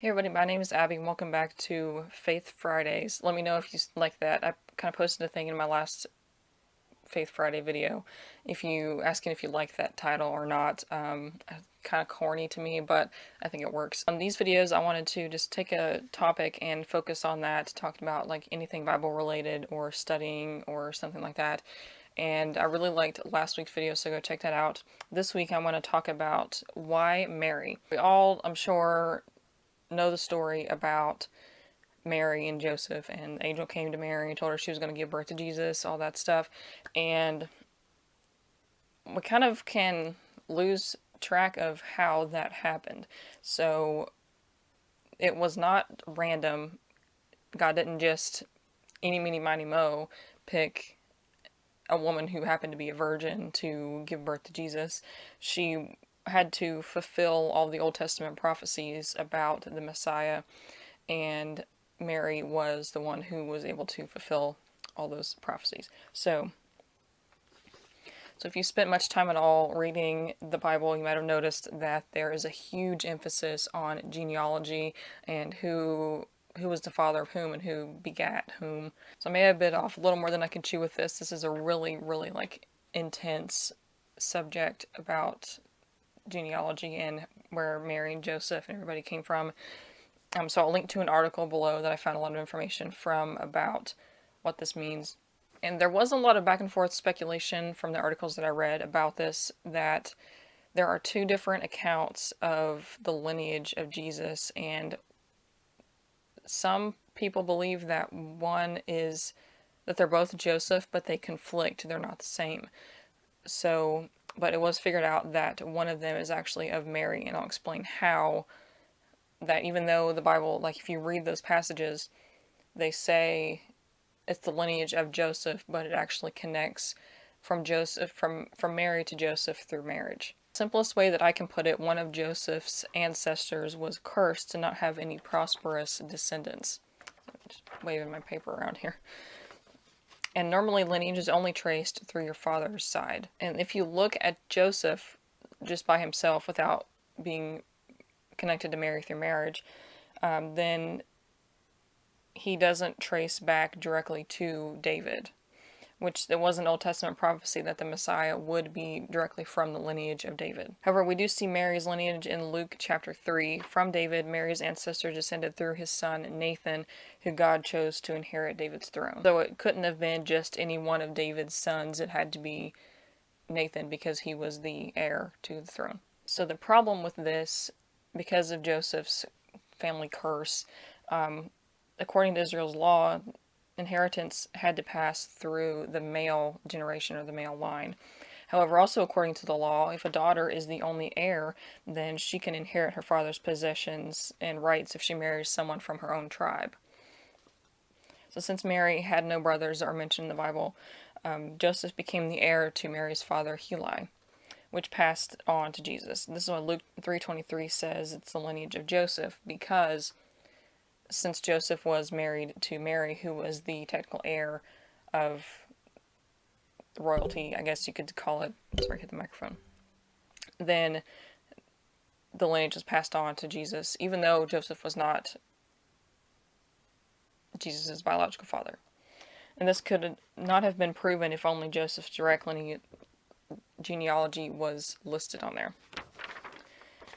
Hey everybody, my name is Abby and welcome back to Faith Fridays. Let me know if you like that. I kind of posted a thing in my last Faith Friday video asking if you like that title or not. Kind of corny to me, but I think it works. On these videos, I wanted to just take a topic and focus on that, talking about like anything Bible related or studying or something like that. And I really liked last week's video, so go check that out. This week I want to talk about why Mary. We all, I'm sure, know the story about Mary and Joseph, and the angel came to Mary and told her she was going to give birth to Jesus, all that stuff. And we kind of can lose track of how that happened. So it was not random. God didn't just eeny, meeny, miny, mo pick a woman who happened to be a virgin to give birth to Jesus. She had to fulfill all the Old Testament prophecies about the Messiah, and Mary was the one who was able to fulfill all those prophecies. So if you spent much time at all reading the Bible, you might have noticed that there is a huge emphasis on genealogy and who was the father of whom and who begat whom. So I may have bit off a little more than I can chew with this. This is a really, really like intense subject about genealogy and where Mary and Joseph and everybody came from. So I'll link to an article below that I found a lot of information from about what this means. And there was a lot of back and forth speculation from the articles that I read about this, that there are two different accounts of the lineage of Jesus, and some people believe that one is that they're both Joseph, but they conflict, they're not the same. So, but it was figured out that one of them is actually of Mary, and I'll explain how. That even though the Bible, like if you read those passages, they say it's the lineage of Joseph, but it actually connects from Joseph, from Mary to Joseph through marriage. Simplest way that I can put it, one of Joseph's ancestors was cursed to not have any prosperous descendants. Just waving my paper around here. And normally lineage is only traced through your father's side. And if you look at Joseph just by himself without being connected to Mary through marriage, then he doesn't trace back directly to David, which there was an Old Testament prophecy that the Messiah would be directly from the lineage of David. However, we do see Mary's lineage in Luke chapter 3. From David, Mary's ancestors descended through his son Nathan, who God chose to inherit David's throne. So it couldn't have been just any one of David's sons, it had to be Nathan because he was the heir to the throne. So the problem with this, because of Joseph's family curse, according to Israel's law, inheritance had to pass through the male generation or the male line. However, also according to the law, if a daughter is the only heir, then she can inherit her father's possessions and rights if she marries someone from her own tribe. So since Mary had no brothers that are mentioned in the Bible, Joseph became the heir to Mary's father Heli, which passed on to Jesus. This is what Luke 3:23 says, it's the lineage of Joseph, because since Joseph was married to Mary, who was the technical heir of royalty, I guess you could call it, sorry, hit the microphone, then the lineage was passed on to Jesus, even though Joseph was not Jesus' biological father. And this could not have been proven if only Joseph's direct genealogy was listed on there.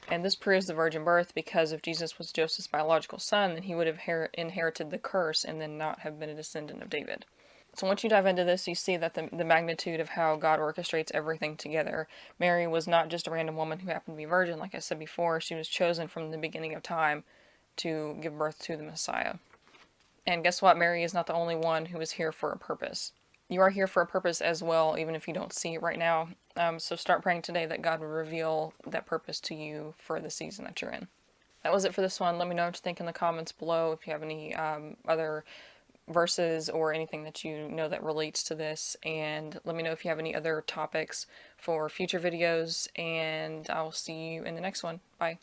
And this proves the virgin birth, because if Jesus was Joseph's biological son, then he would have inherited the curse and then not have been a descendant of David. So once you dive into this, you see that the magnitude of how God orchestrates everything together. Mary was not just a random woman who happened to be a virgin. Like I said before, she was chosen from the beginning of time to give birth to the Messiah. And guess what? Mary is not the only one who is here for a purpose. You are here for a purpose as well, even if you don't see it right now. So start praying today that God will reveal that purpose to you for the season that you're in. That was it for this one. Let me know what you think in the comments below if you have any other verses or anything that you know that relates to this. And let me know if you have any other topics for future videos. And I will see you in the next one. Bye.